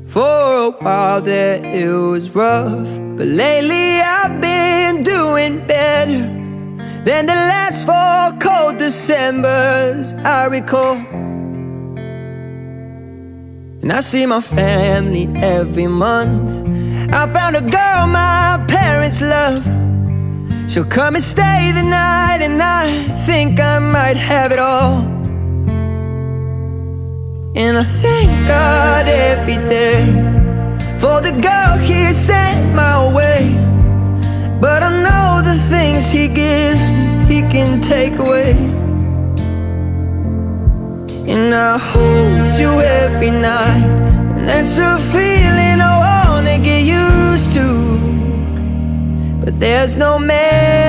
For a while there it was rough, but lately I've been doing better than the last 4 cold Decembers I recall. And I see my family every month. I found a girl my parents love. She'll come and stay the night, and I think I might have it all. And I thank God every day for the girl He sent my way. But I know the things He gives me, He can take away. And I hold you every night, and that's a feeling I wanna get used to. But there's no man